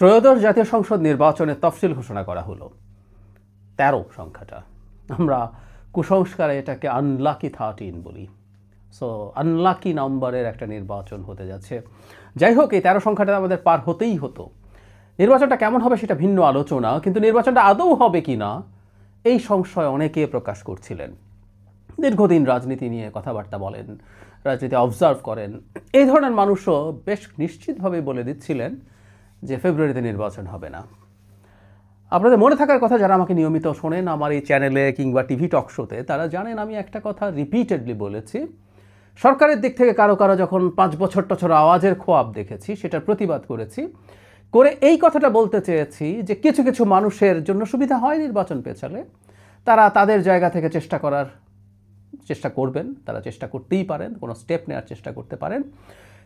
ত্রয়োদশ জাতীয় সংসদ নির্বাচনের তফসিল ঘোষণা করা হলো। 13 সংখ্যাটা, আমরা কুসংস্কারে এটাকে আনলাকি 13 বলি। সো আনলাকি নম্বরের একটা নির্বাচন হতে যাচ্ছে। যাই হোক, এই 13 সংখ্যাটা আমাদের পার হতেই হতো। নির্বাচনটা কেমন হবে সেটা ভিন্ন আলোচনা, কিন্তু নির্বাচনটা আদৌ হবে কি না এই সংশয় অনেকে প্রকাশ করছিলেন। দীর্ঘদিন রাজনীতি নিয়ে কথাবার্তা বলেন, রাজনীতি অবজার্ভ করেন, এই ধরনের মানুষও বেশ নিশ্চিতভাবে বলে দিচ্ছিলেন যে ফেব্রুয়ারিতে নির্বাচন হবে না। আপনাদের মনে থাকার কথা, যারা আমাকে নিয়মিত শোনেন আমার এই চ্যানেলে কিংবা টিভি টক শোতে, তারা জানেন আমি একটা কথা রিপিটেডলি বলেছি। সরকারের দিক থেকে কারো কারো যখন 5 বছর টছর আওয়াজের খোয়াব দেখেছি, সেটার প্রতিবাদ করেছি, করে এই কথাটা বলতে চেয়েছি যে কিছু কিছু মানুষের জন্য সুবিধা হয় নির্বাচন পেছালে, তারা তাদের জায়গা থেকে চেষ্টা করবেন, তারা চেষ্টা করতেই পারেন, কোনো স্টেপ নেওয়ার চেষ্টা করতে পারেন,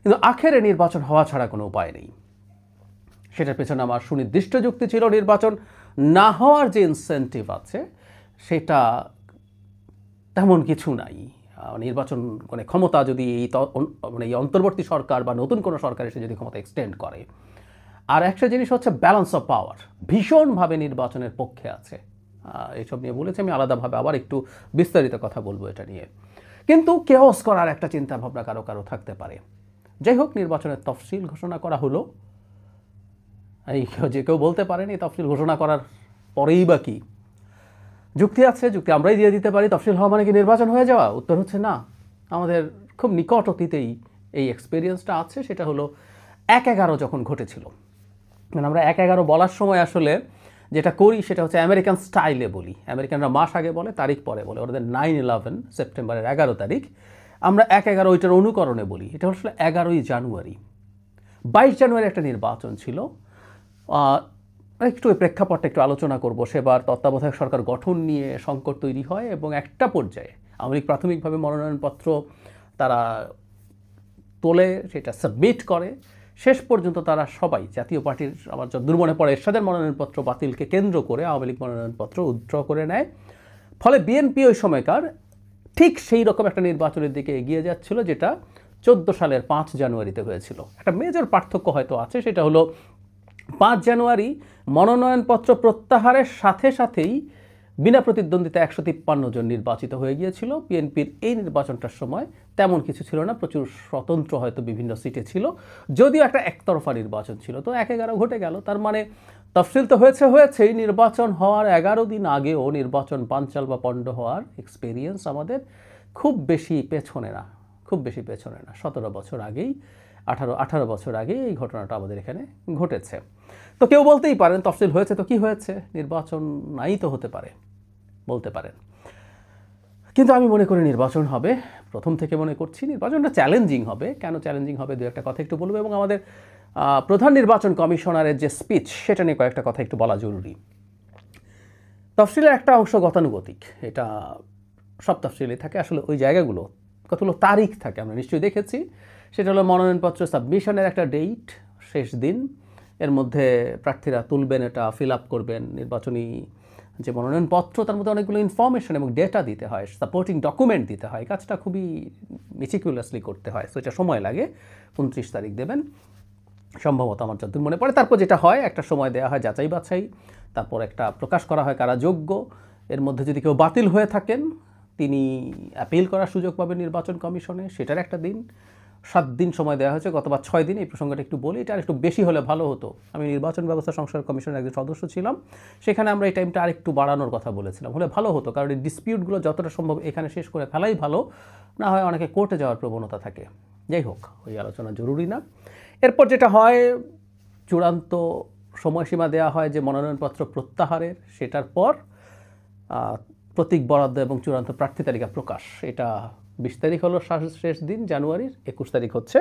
কিন্তু আখেরে নির্বাচন হওয়া ছাড়া কোনো উপায় নেই। সেটার পেছনে আমার সুনির্দিষ্ট যুক্তি ছিল, নির্বাচন না হওয়ার যে ইনসেন্টিভ আছে সেটা তেমন কিছু নাই। নির্বাচন মানে ক্ষমতা যদি এই অন্তর্বর্তী সরকার বা নতুন কোনো সরকার এসে যদি ক্ষমতা এক্সটেন্ড করে, আর একটা জিনিস হচ্ছে ব্যালেন্স অফ পাওয়ার ভীষণভাবে নির্বাচনের পক্ষে আছে। এইসব নিয়ে বলেছি আমি, আলাদাভাবে আবার একটু বিস্তারিত কথা বলবো এটা নিয়ে। কিন্তু কেওস করার একটা চিন্তা ভাবনা কারো কারো থাকতে পারে। যাই হোক, নির্বাচনের তফসিল ঘোষণা করা হলো। এই যে কেউ বলতে পারেন এই তফসিল ঘোষণা করার পরেই বা কি যুক্তি আছে, যুক্তি আমরাই দিয়ে দিতে পারি, তফসিল হওয়া মানে কি নির্বাচন হয়ে যাওয়া? উত্তর হচ্ছে না। আমাদের খুব নিকট অতীতেই এই এক্সপিরিয়েন্সটা আছে। সেটা হলো 1/11 যখন ঘটেছিল। মানে আমরা 1/11 বলার সময় আসলে যেটা করি সেটা হচ্ছে আমেরিকান স্টাইলে বলি। আমেরিকানরা মাস আগে বলে, তারিখ পরে বলে। ওদের 9/11 সেপ্টেম্বরের 11 তারিখ, আমরা 1/11 ওইটার অনুকরণে বলি। এটা আসলে 11ই জানুয়ারি। 22 জানুয়ারি একটা নির্বাচন ছিল। একটু ওই প্রেক্ষাপটটা একটু আলোচনা করব। সেবার তত্ত্বাবধায়ক সরকার গঠন নিয়ে সংকট তৈরি হয় এবং একটা পর্যায়ে আওয়ামী লীগ প্রাথমিকভাবে মনোনয়নপত্র তারা তোলে, সেটা সাবমিট করে। শেষ পর্যন্ত তারা সবাই জাতীয় পার্টির, আমার যতদূর মনে পড়ে, এরশাদের মনোনয়নপত্র বাতিলকে কেন্দ্র করে আওয়ামী লীগ মনোনয়নপত্র উইথড্র করে নেয়। ফলে বিএনপি ওই সময়কার ঠিক সেই রকম একটা নির্বাচনের দিকে এগিয়ে যাচ্ছিল, যেটা 14 সালের 5 জানুয়ারিতে হয়েছিল। একটা মেজর পার্থক্য হয়তো আছে, সেটা হলো 5 জানুয়ারি মনোনয়নপত্র প্রত্যাহারের সাথে সাথেই বিনা প্রতিদ্বন্দ্বিতা 153 জন নির্বাচিত হয়ে গিয়েছিল। বিএনপির এই নির্বাচনটার সময় তেমন কিছু ছিল না, প্রচুর স্বতন্ত্র হয়তো বিভিন্ন সিটে ছিল, যদিও একটা একতরফা নির্বাচন ছিল। তো 1/11 ঘটে গেল। তার মানে তফসিল তো হয়েছেই, নির্বাচন হওয়ার 11 দিন আগেও নির্বাচন বানচাল বা পণ্ড হওয়ার এক্সপেরিয়েন্স আমাদের খুব বেশি পেছনে না, 17 বছর আগেই, 18 বছর আগেই এই ঘটনাটা আমাদের এখানে ঘটেছে। তো কেউ বলতেই পারেন তফসিল হয়েছে তো কি হয়েছে, নির্বাচন নাই তো হতে পারে, বলতে পারেন। কিন্তু আমি মনে করি নির্বাচন হবে, প্রথম থেকে মনে করছি নির্বাচনটা চ্যালেঞ্জিং হবে। কেন চ্যালেঞ্জিং হবে, দু একটা কথা একটু বলবো, এবং আমাদের প্রধান নির্বাচন কমিশনারের যে স্পিচ সেটা নিয়ে কয়েকটা কথা একটু বলা জরুরি। তফসিলের একটা অংশ গতানুগতিক, এটা সব তফসিলে থাকে। আসলে ওই জায়গাগুলো কতগুলো তারিখ থাকে, আমরা নিশ্চয়ই দেখেছি। সেটা হলো মনোনয়নপত্র সাবমিশনের একটা ডেট, শেষ দিন, এর মধ্যে প্রার্থীরা তুলবেন, এটা ফিল আপ করবেন। নির্বাচনী যে মনোনয়নপত্র তার মধ্যে অনেকগুলো ইনফরমেশন এবং ডেটা দিতে হয়, সাপোর্টিং ডকুমেন্ট দিতে হয়। কাজটা খুবই মেটিকুলাসলি করতে হয়, সো এটা সময় লাগে। 29 তারিখ দেবেন সম্ভবত, আমার যতদূর মনে পড়ে। তারপর যেটা হয়, একটা সময় দেওয়া হয় যাচাই বাছাই, তারপর একটা প্রকাশ করা হয় কারা যোগ্য। এর মধ্যে যদি কেউ বাতিল হয়ে থাকেন তিনি অ্যাপিল করার সুযোগ পাবেন নির্বাচন কমিশনে, সেটার একটা দিন। 7 দিন সময় দেওয়া হয়েছে, গতবার 6 দিন। এই প্রসঙ্গটা একটু বলি, এটা আর একটু বেশি হলে ভালো হতো। আমি নির্বাচন ব্যবস্থা সংস্কার কমিশনের একজন সদস্য ছিলাম, সেখানে আমরা এই টাইমটা আরেকটু বাড়ানোর কথা বলেছিলাম, হলে ভালো হতো। কারণ এই ডিসপিউটগুলো যতটা সম্ভব এখানে শেষ করে ফেলাই ভালো, না হয় অনেকে কোর্টে যাওয়ার প্রবণতা থাকে। যাই হোক, ওই আলোচনা জরুরি না। এরপর যেটা হয়, চূড়ান্ত সময়সীমা দেওয়া হয় যে মনোনয়নপত্র প্রত্যাহারের, সেটার পর প্রতীক বরাদ্দ এবং চূড়ান্ত প্রার্থী তালিকা প্রকাশ। এটা 20 তারিখ হলো শেষ দিন জানুয়ারির, 21 তারিখ হচ্ছে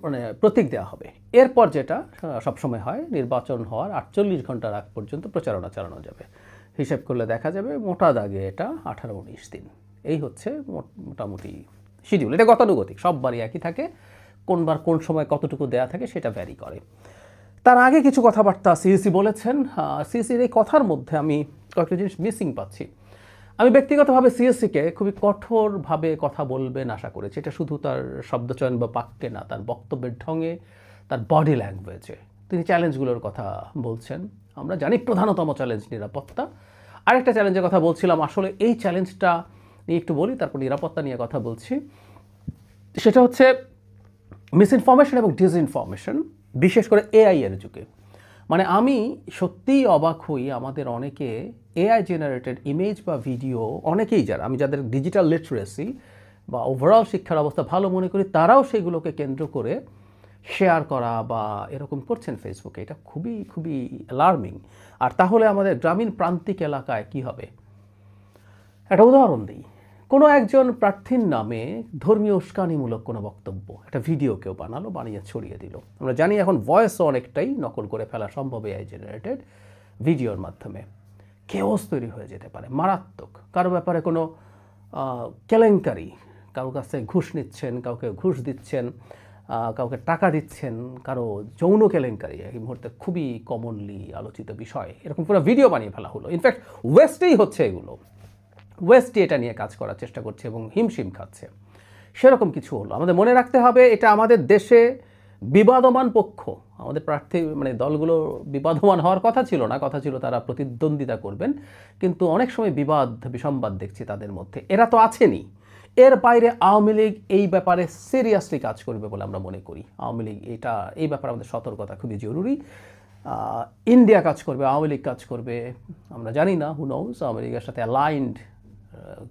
মানে প্রতীক দেওয়া হবে। এরপর যেটা সবসময় হয়, নির্বাচন হওয়ার 48 ঘন্টার আগ পর্যন্ত প্রচারণা চালানো যাবে। হিসেব করলে দেখা যাবে মোটা দাগে এটা 18-19 দিন। এই হচ্ছে মোটামুটি শিডিউল। এটা গতানুগতিক, সববারই একই থাকে। কোনবার কোন সময় কতটুকু দেয়া থাকে সেটা ভ্যারি করে। তার আগে কিছু কথাবার্তা সিইসি বলেছেন। সিইসির এই কথার মধ্যে আমি কয়েকটা জিনিস মিসিং পাচ্ছি। আমি ব্যক্তিগতভাবে সিএসসিকে খুবই কঠোরভাবে কথা বলবেন আশা করেছি। এটা শুধু তার শব্দচয়ন বা বাক্যে না, তার বক্তব্যের ঢঙে, তার বডি ল্যাঙ্গুয়েজে তিনি চ্যালেঞ্জগুলোর কথা বলছেন। আমরা জানি প্রধানতম চ্যালেঞ্জ নিরাপত্তা। আরেকটা চ্যালেঞ্জের কথা বলছিলাম, আসলে এই চ্যালেঞ্জটা নিয়ে একটু বলি, তারপর নিরাপত্তা নিয়ে কথা বলছি। সেটা হচ্ছে মিসইনফরমেশন এবং ডিসইনফরমেশন, বিশেষ করে এআই এর যুগে। মানে আমি সত্যিই অবাক হই, আমাদের অনেকে এআই জেনারেটেড ইমেজ বা ভিডিও, অনেকেই আমি যাদের ডিজিটাল লিটারেসি বা ওভারঅল শিক্ষার অবস্থা ভালো মনে করি, তারাও সেগুলোকে কেন্দ্র করে শেয়ার করা বা এরকম করছেন ফেসবুকে। এটা খুবই খুবই অ্যালার্মিং। আর তাহলে আমাদের গ্রামীণ প্রান্তিক এলাকায় কি হবে? একটা উদাহরণ দিই। কোনো একজন প্রার্থীর নামে ধর্মীয় উস্কানিমূলক কোনো বক্তব্য, একটা ভিডিও কেউ বানালো, বানিয়ে ছড়িয়ে দিল। আমরা জানি এখন ভয়েসও অনেকটাই নকল করে ফেলা সম্ভব এআই জেনারেটেড ভিডিওর মাধ্যমে। কেওস তৈরি হয়ে যেতে পারে মারাত্মক। কারো ব্যাপারে কোনো কেলেঙ্কারি, কারো কাছে ঘুষ নিচ্ছেন, কাউকে ঘুষ দিচ্ছেন, কাউকে টাকা দিচ্ছেন, কারো যৌন কেলেঙ্কারি এই মুহূর্তে খুবই কমনলি আলোচিত বিষয়, এরকম পুরো ভিডিও বানিয়ে ফেলা হলো। ইনফ্যাক্ট ওয়েস্টেই হচ্ছে এগুলো, ওয়েস্টই এটা নিয়ে কাজ করার চেষ্টা করছে এবং হিমশিম খাচ্ছে। সেরকম কিছু হলো। আমাদের মনে রাখতে হবে এটা আমাদের দেশে বিবাদমান পক্ষ, আমাদের প্রার্থী মানে দলগুলো বিবাদমান হওয়ার কথা ছিল না, কথা ছিল তারা প্রতিদ্বন্দ্বিতা করবেন, কিন্তু অনেক সময় বিবাদ বিসম্বাদ দেখছি তাদের মধ্যে। এরা তো আছেনই, এর বাইরে আওয়ামী লীগ এই ব্যাপারে সিরিয়াসলি কাজ করবে বলে আমরা মনে করি। আওয়ামী লীগ এই ব্যাপারে আমাদের সতর্কতা খুবই জরুরি। ইন্ডিয়া কাজ করবে, আওয়ামী লীগ কাজ করবে, আমরা জানি না, হু নোজ আওয়ামী লীগের সাথে অ্যালাইন্ড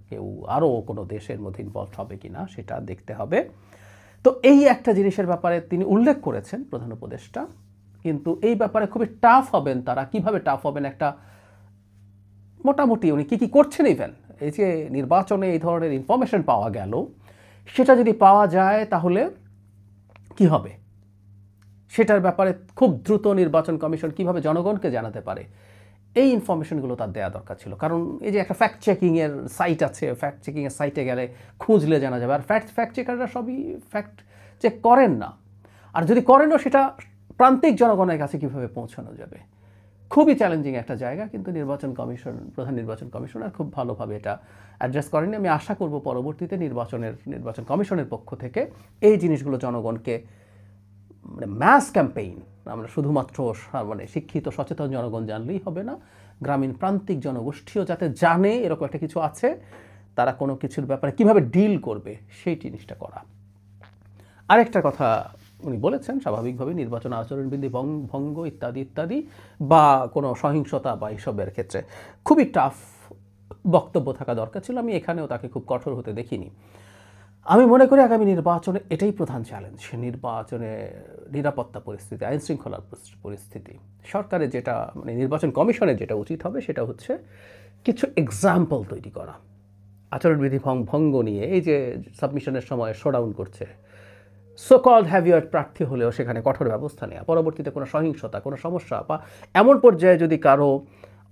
কেউ আরও কোনো দেশের মধ্যে ইনভলভ হবে কি না সেটা দেখতে হবে। তো এই একটা জিনিসের ব্যাপারে তিনি উল্লেখ করেছেন প্রধান উপদেষ্টা, কিন্তু এই ব্যাপারে খুবই টাফ হবেন তারা। কিভাবে টাফ হবেন? একটা মোটামুটি উনি কী কী করছেন, ইভেন এই যে নির্বাচনে এই ধরনের ইনফরমেশন পাওয়া গেল, সেটা যদি পাওয়া যায় তাহলে কি হবে সেটার ব্যাপারে খুব দ্রুত নির্বাচন কমিশন কিভাবে জনগণকে জানাতে পারে, এই ইনফরমেশনগুলো তার দেওয়া দরকার ছিল। কারণ এই যে একটা ফ্যাক্ট চেকিংয়ের সাইট আছে, ফ্যাক্ট চেকিংয়ের সাইটে গেলে খুঁজলে জানা যাবে। আর ফ্যাক্ট চেকাররা সবই ফ্যাক্ট চেক করেন না, আর যদি করেনও সেটা প্রান্তিক জনগণের কাছে কীভাবে পৌঁছানো যাবে, খুবই চ্যালেঞ্জিং একটা জায়গা। কিন্তু নির্বাচন কমিশন, প্রধান নির্বাচন কমিশনার খুব ভালোভাবে এটা অ্যাড্রেস করেনি। আমি আশা করব পরবর্তীতে নির্বাচন কমিশনের পক্ষ থেকে এই জিনিসগুলো জনগণকে মানে ম্যাস ক্যাম্পেইন, আমরা শুধুমাত্র মানে শিক্ষিত সচেতন জনগণ জানলেই হবে না, গ্রামীণ প্রান্তিক জনগোষ্ঠীও যাতে জানে এরকম একটা কিছু আছে, তারা কোনো কিছুর ব্যাপারে কিভাবে ডিল করবে সেই জিনিসটা করা। আরেকটা কথা উনি বলেছেন, স্বাভাবিকভাবে নির্বাচন আচরণবিধি ভঙ্গ ইত্যাদি ইত্যাদি বা কোনো সহিংসতা বা এইসবের ক্ষেত্রে খুবই টাফ বক্তব্য থাকা দরকার ছিল। আমি এখানেও তাকে খুব কঠোর হতে দেখিনি। আমি মনে করি আগামী নির্বাচনে এটাই প্রধান চ্যালেঞ্জ, নির্বাচনে নিরাপত্তা পরিস্থিতি, আইন শৃঙ্খলার পরিস্থিতি। সরকারের যেটা মানে নির্বাচন কমিশনের যেটা উচিত হবে সেটা হচ্ছে কিছু এক্সাম্পল তৈরি করা। আচরণবিধি ভঙ্গ নিয়ে এই যে সাবমিশনের সময় শোডাউন করছে, সো কল্ড হ্যাভিয়ার প্রার্থী হলেও সেখানে কঠোর ব্যবস্থা নেওয়া, পরবর্তীতে কোনো সহিংসতা, কোনো সমস্যা বা এমন পর্যায়ে যদি কারো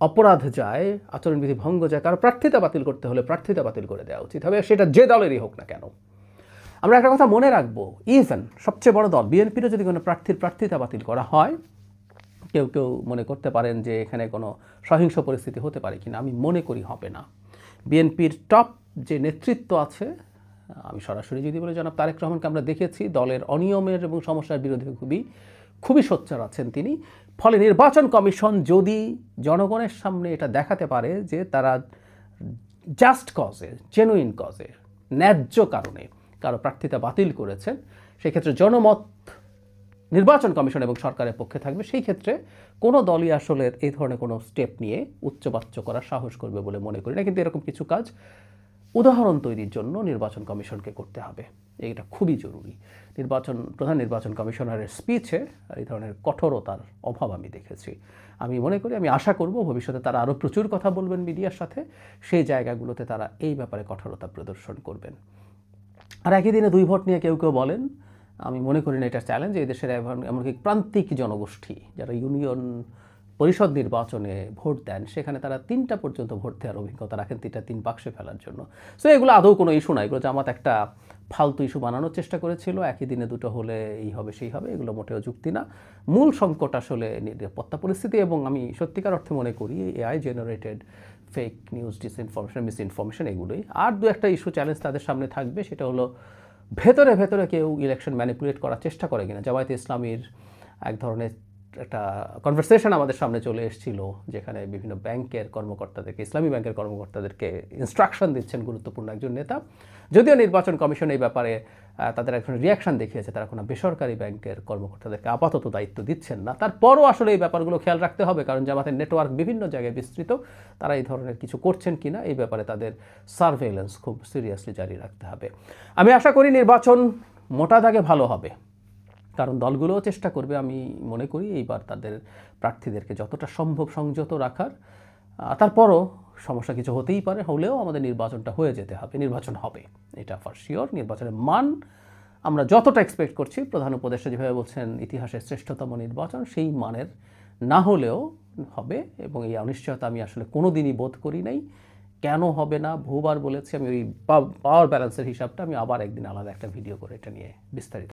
অপরাধ যায়, আচরণবিধি ভঙ্গ যায়, কারো প্রার্থিতা বাতিল করতে হলে প্রার্থিতা বাতিল করে দেওয়া উচিত হবে, সেটা যে দলেরই হোক না কেন। আমরা একটা কথা মনে রাখবো, ইভেন সবচেয়ে বড় দল বিএনপিরও যদি কোনো প্রার্থিতা বাতিল করা হয়, কেউ কেউ মনে করতে পারেন যে এখানে কোনো সহিংস পরিস্থিতি হতে পারে কিনা, আমি মনে করি হবে না। বিএনপির টপ যে নেতৃত্ব আছে, আমি সরাসরি যদি বলি জনাব তারেক রহমানকে আমরা দেখেছি দলের অনিয়মের এবং সমস্যার বিরুদ্ধে খুবই সোচ্চার আছেন তিনি। ফলে নির্বাচন কমিশন যদি জনগণের সামনে এটা দেখাতে পারে যে তারা জাস্ট কজে, জেনুইন কজে, ন্যায্য কারণে কারো প্রার্থিতা বাতিল করেছেন, সেক্ষেত্রে জনমত নির্বাচন কমিশন এবং সরকারের পক্ষে থাকবে। সেই ক্ষেত্রে কোনো দলই আসলে এই ধরনের কোনো স্টেপ নিয়ে উচ্চবাচ্য করার সাহস করবে বলে মনে করি না। কিন্তু এরকম কিছু কাজ উদাহরণ তৈরির জন্য নির্বাচন কমিশনকে করতে হবে, এটা খুবই জরুরি। প্রধান নির্বাচন কমিশনারের স্পিচে এই ধরনের কঠোরতার অভাব আমি দেখেছি। আমি মনে করি, আমি আশা করব ভবিষ্যতে তারা আরও প্রচুর কথা বলবেন মিডিয়ার সাথে, সেই জায়গাগুলোতে তারা এই ব্যাপারে কঠোরতা প্রদর্শন করবেন। আর একই দিনে 2 ভোট নিয়ে কেউ কেউ বলেন, আমি মনে করি না এটা চ্যালেঞ্জ। এই দেশের এমনকি প্রান্তিক জনগোষ্ঠী যারা ইউনিয়ন পরিষদ নির্বাচনে ভোট দেন, সেখানে তারা 3টা পর্যন্ত ভোট দেওয়ার অভিজ্ঞতা রাখেন, 3 বাক্সে ফেলার জন্য। সো এগুলো আদৌ কোনো ইস্যু নয়, এগুলো জামাত একটা ফালতু ইস্যু বানানোর চেষ্টা করেছিল, একই দিনে 2টো হলে এই হবে সেই হবে, এগুলো মোটেও যুক্তি না। মূল সংকট আসলে নিরাপত্তা পরিস্থিতি, এবং আমি সত্যিকার অর্থে মনে করি AI generated fake news, disinformation, misinformation, এগুলোই। আর 2-একটা ইস্যু চ্যালেঞ্জ তাদের সামনে থাকবে, সেটা হলো ভেতরে ভেতরে কেউ ইলেকশন ম্যানিপুলেট করার চেষ্টা করে কিনা। জামায়াতে ইসলামীর এক ধরনের একটা কনভারসেশন আমাদের সামনে চলে এসেছিল, যেখানে বিভিন্ন ব্যাংকের কর্মকর্তাদেরকে, ইসলামী ব্যাংকের কর্মকর্তাদেরকে ইনস্ট্রাকশন দিচ্ছেন গুরুত্বপূর্ণ একজন নেতা। যদিও নির্বাচন কমিশন এই ব্যাপারে তাদের একজন রিয়াকশন দেখিয়েছে, তারা কোনো বেসরকারি ব্যাংকের কর্মকর্তাদেরকে আপাতত দায়িত্ব দিচ্ছেন না। তারপরও আসলে এই ব্যাপারগুলো খেয়াল রাখতে হবে, কারণ জামাতের নেটওয়ার্ক বিভিন্ন জায়গায় বিস্তৃত। তারা এই ধরনের কিছু করছেন কিনা এই ব্যাপারে তাদের সার্ভেইলেন্স খুব সিরিয়াসলি জারি রাখতে হবে। আমি আশা করি নির্বাচন মোটা দাগে ভালো হবে, কারণ দলগুলোও চেষ্টা করবে, আমি মনে করি এইবার তাদের প্রার্থীদেরকে যতটা সম্ভব সংযত রাখার। তারপরও সমস্যা কিছু হতেই পারে, হলেও আমাদের নির্বাচনটা হয়ে যেতে হবে, নির্বাচন হবে, এটা ফর শিওর। নির্বাচনের মান আমরা যতটা এক্সপেক্ট করছি, প্রধান উপদেষ্টা যেভাবে বলছেন ইতিহাসের শ্রেষ্ঠতম নির্বাচন, সেই মানের না হলেও হবে। এবং এই অনিশ্চয়তা আমি আসলে কোনো দিনই বোধ করি নাই। কেন হবে না বহুবার বলেছি, আমি ওই পাওয়ার ব্যালেন্সের হিসাবটা আমি আবার একদিন আলাদা একটা ভিডিও করে এটা নিয়ে বিস্তারিত